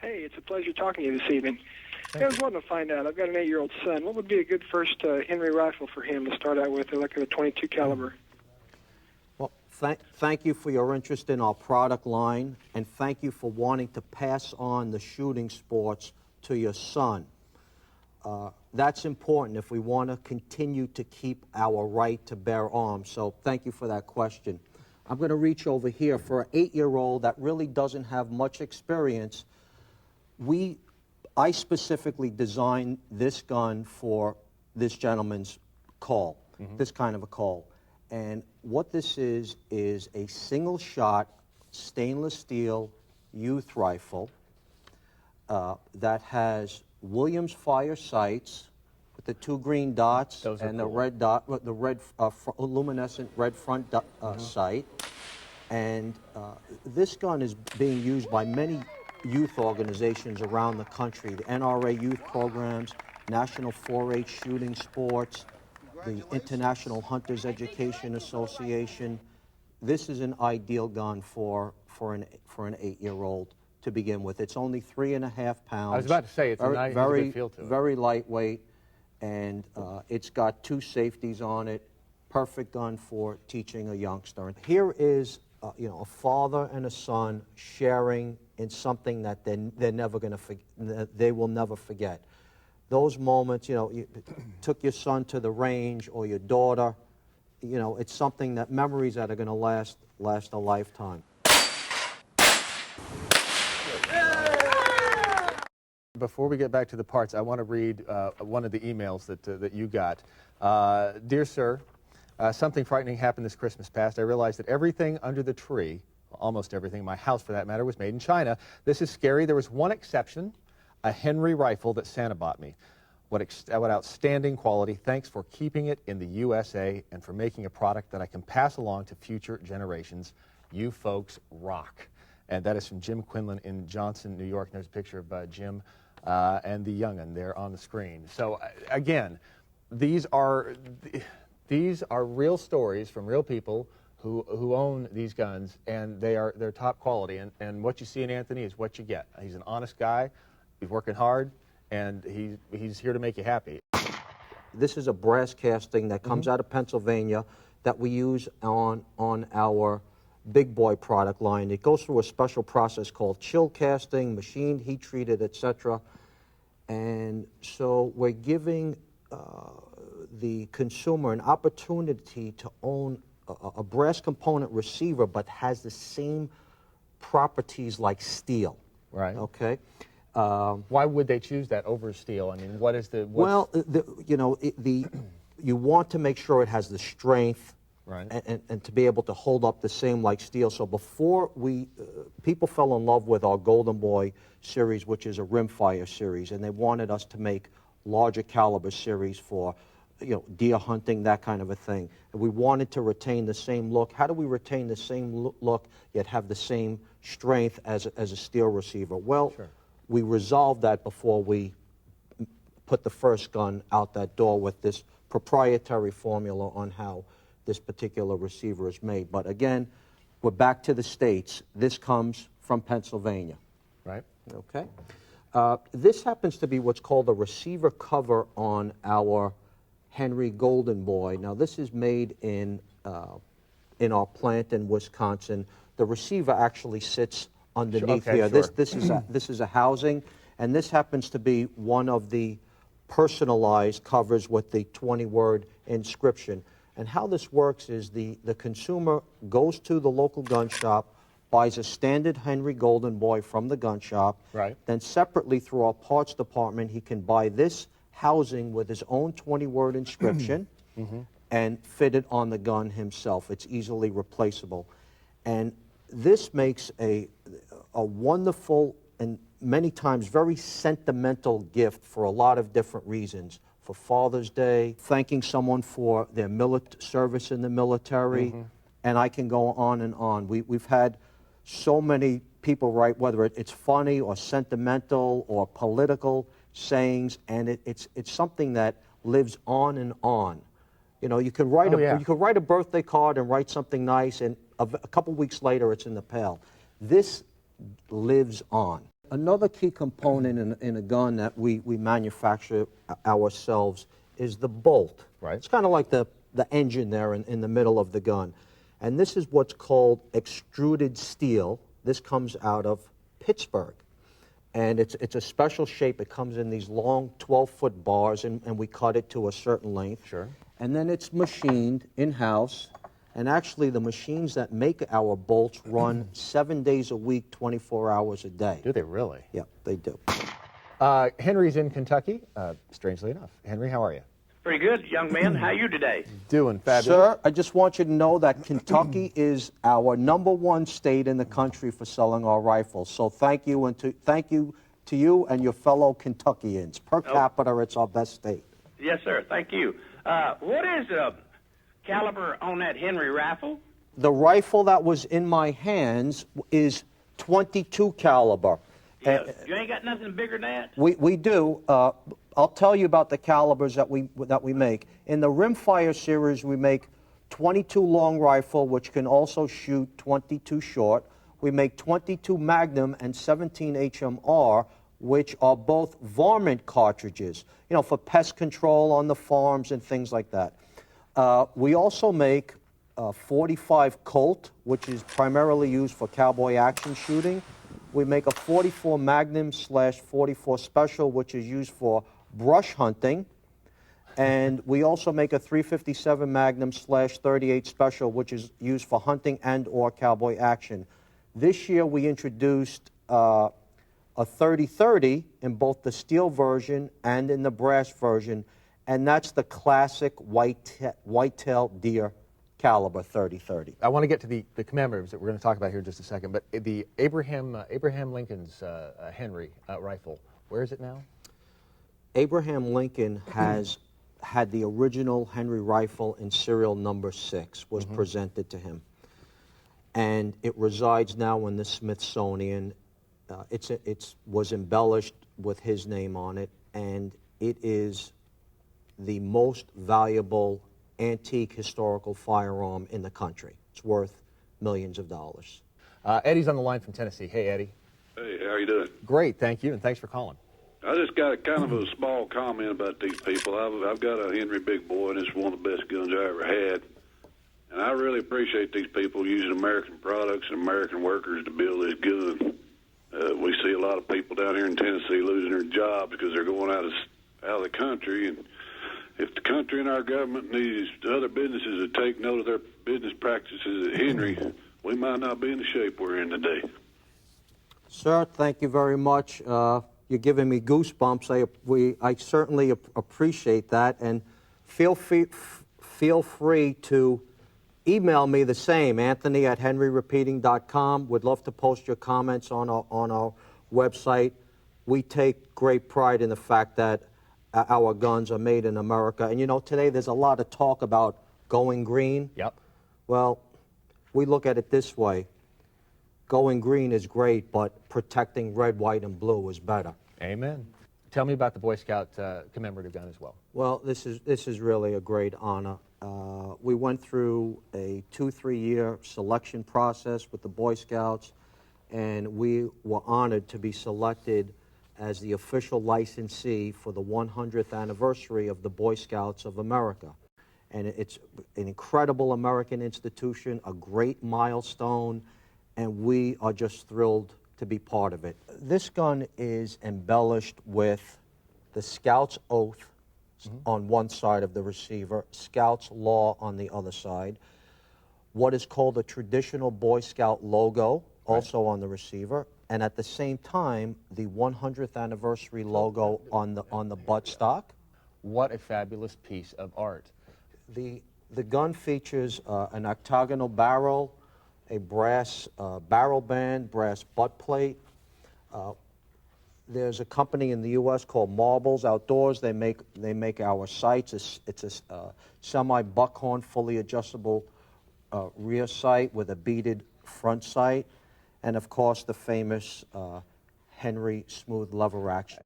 Hey, it's a pleasure talking to you this evening. I was wanting to find out, I've got an 8-year-old son. What would be a good first Henry rifle for him to start out with, like a .22 caliber? Well, thank you for your interest in our product line, and thank you for wanting to pass on the shooting sports to your son. That's important if we want to continue to keep our right to bear arms. So thank you for that question. I'm going to reach over here for an 8-year-old that really doesn't have much experience. I specifically designed this gun for this gentleman's call, this kind of a call. And what this is a single-shot stainless steel youth rifle that has Williams fire sights with the 2 green dots and the red dot, the red luminescent red front sight. And this gun is being used by many youth organizations around the country, the NRA youth programs, National 4-H shooting sports, the International Hunters Education Association. This is an ideal gun for an 8-year-old to begin with. It's only 3.5 pounds. I was about to say, it's a good feel to it. Very lightweight, and it's got 2 safeties on it. Perfect gun for teaching a youngster. Here is a father and a son sharing in something that they're never going to they will never forget. Those moments, you took your son to the range or your daughter, it's something that memories that are going to last a lifetime. Before we get back to the parts, I want to read one of the emails that you got. Dear sir, something frightening happened this Christmas past. I realized that everything under the tree, almost everything in my house for that matter, was made in China. This is scary. There was one exception, a Henry rifle that Santa bought me. What outstanding quality. Thanks for keeping it in the USA and for making a product that I can pass along to future generations. You folks rock. And that is from Jim Quinlan in Johnson, New York. And there's a picture of Jim and the young'un there on the screen. So again, these are real stories from real people who own these guns, and they're top quality. And what you see in Anthony is what you get. He's an honest guy. He's working hard, and he's here to make you happy. This is a brass casting that comes out of Pennsylvania that we use on our Big Boy product line. It goes through a special process called chill casting, machined, heat treated, etc. And so we're giving the consumer an opportunity to own a brass component receiver, but has the same properties like steel. Right. Okay. Why would they choose that over steel? I mean, what is the... Well, you want to make sure it has the strength, right, and to be able to hold up the same like steel. So before people fell in love with our Golden Boy series, which is a rimfire series, and they wanted us to make larger caliber series for, deer hunting, that kind of a thing. And we wanted to retain the same look. How do we retain the same look yet have the same strength as a steel receiver? Well, sure, we resolved that before we put the first gun out that door with this proprietary formula on how this particular receiver is made. But again, we're back to the States. This comes from Pennsylvania. Right. Okay. This happens to be what's called a receiver cover on our Henry Golden Boy. Now, this is made in our plant in Wisconsin. The receiver actually sits underneath here. Sure. This is a housing, and this happens to be one of the personalized covers with the 20-word inscription. And how this works is the consumer goes to the local gun shop, buys a standard Henry Golden Boy from the gun shop. Right. Then separately through our parts department, he can buy this housing with his own 20-word inscription and fit it on the gun himself. It's easily replaceable. And this makes a wonderful and many times very sentimental gift for a lot of different reasons. For Father's Day, thanking someone for their service in the military, and I can go on and on. We've had so many people write, whether it's funny or sentimental or political sayings, and it's something that lives on and on. You can write you could write a birthday card and write something nice, and a couple weeks later it's in the pail. This lives on. Another key component in a gun that we manufacture ourselves is the bolt. Right. It's kind of like the engine there in the middle of the gun. And this is what's called extruded steel. This comes out of Pittsburgh. And it's a special shape. It comes in these long 12-foot bars, and we cut it to a certain length. Sure. And then it's machined in-house. And actually, the machines that make our bolts run 7 days a week, 24 hours a day. Do they really? Yeah, they do. Henry's in Kentucky, strangely enough. Henry, how are you? Pretty good, young man. How are you today? Doing fabulous. Sir, I just want you to know that Kentucky is our #1 state in the country for selling our rifles. So thank you, and thank you to you and your fellow Kentuckians. Per capita, it's our best state. Yes, sir. Thank you. What is the caliber on that Henry rifle? The rifle that was in my hands is .22 caliber. Yeah, you ain't got nothing bigger than that? We do. I'll tell you about the calibers that we make. In the Rimfire series, we make .22 long rifle, which can also shoot .22 short. We make .22 Magnum and 17 HMR, which are both varmint cartridges, for pest control on the farms and things like that. We also make 45 Colt, which is primarily used for cowboy action shooting. We make a 44 Magnum /44 Special, which is used for brush hunting. And we also make a 357 Magnum /38 Special, which is used for hunting and or cowboy action. This year we introduced a 30-30 in both the steel version and in the brass version, and that's the classic whitetail deer caliber 30-30. I want to get to the commemorations that we're going to talk about here in just a second, but the Abraham Lincoln's Henry rifle, where is it now? Abraham Lincoln has had the original Henry rifle in serial number 6, was presented to him. And it resides now in the Smithsonian. It was embellished with his name on it, and it is the most valuable antique historical firearm in the country. It's worth millions of dollars. Eddie's on the line from Tennessee. Hey, Eddie. Hey, how you doing? Great, thank you, and thanks for calling. I just got a kind of a small comment about these people. I've got a Henry Big Boy, and it's one of the best guns I ever had. And I really appreciate these people using American products and American workers to build this gun. We see a lot of people down here in Tennessee losing their jobs because they're going out of the country. And if the country and our government needs other businesses to take note of their business practices at Henry, we might not be in the shape we're in today. Sir, thank you very much. You're giving me goosebumps. I certainly appreciate that, and feel free to email me the same, Anthony@henryrepeating.com. Would love to post your comments on our website. We take great pride in the fact that our guns are made in America. And today there's a lot of talk about going green. Yep. Well, we look at it this way. Going green is great, but protecting red, white, and blue is better. Amen. Tell me about the Boy Scout commemorative gun as well. Well, this is really a great honor. We went through a 2-3 year selection process with the Boy Scouts, and we were honored to be selected as the official licensee for the 100th anniversary of the Boy Scouts of America. And it's an incredible American institution, a great milestone, and we are just thrilled to be part of it. This gun is embellished with the Scouts Oath on one side of the receiver, Scouts Law on the other side, what is called a traditional Boy Scout logo also on the receiver, and at the same time, the 100th anniversary logo on the buttstock. What a fabulous piece of art. The gun features an octagonal barrel, a brass barrel band, brass butt plate. There's a company in the U.S. called Marbles Outdoors. They make our sights. It's a semi-buckhorn, fully adjustable rear sight with a beaded front sight, and of course the famous Henry smooth lever action.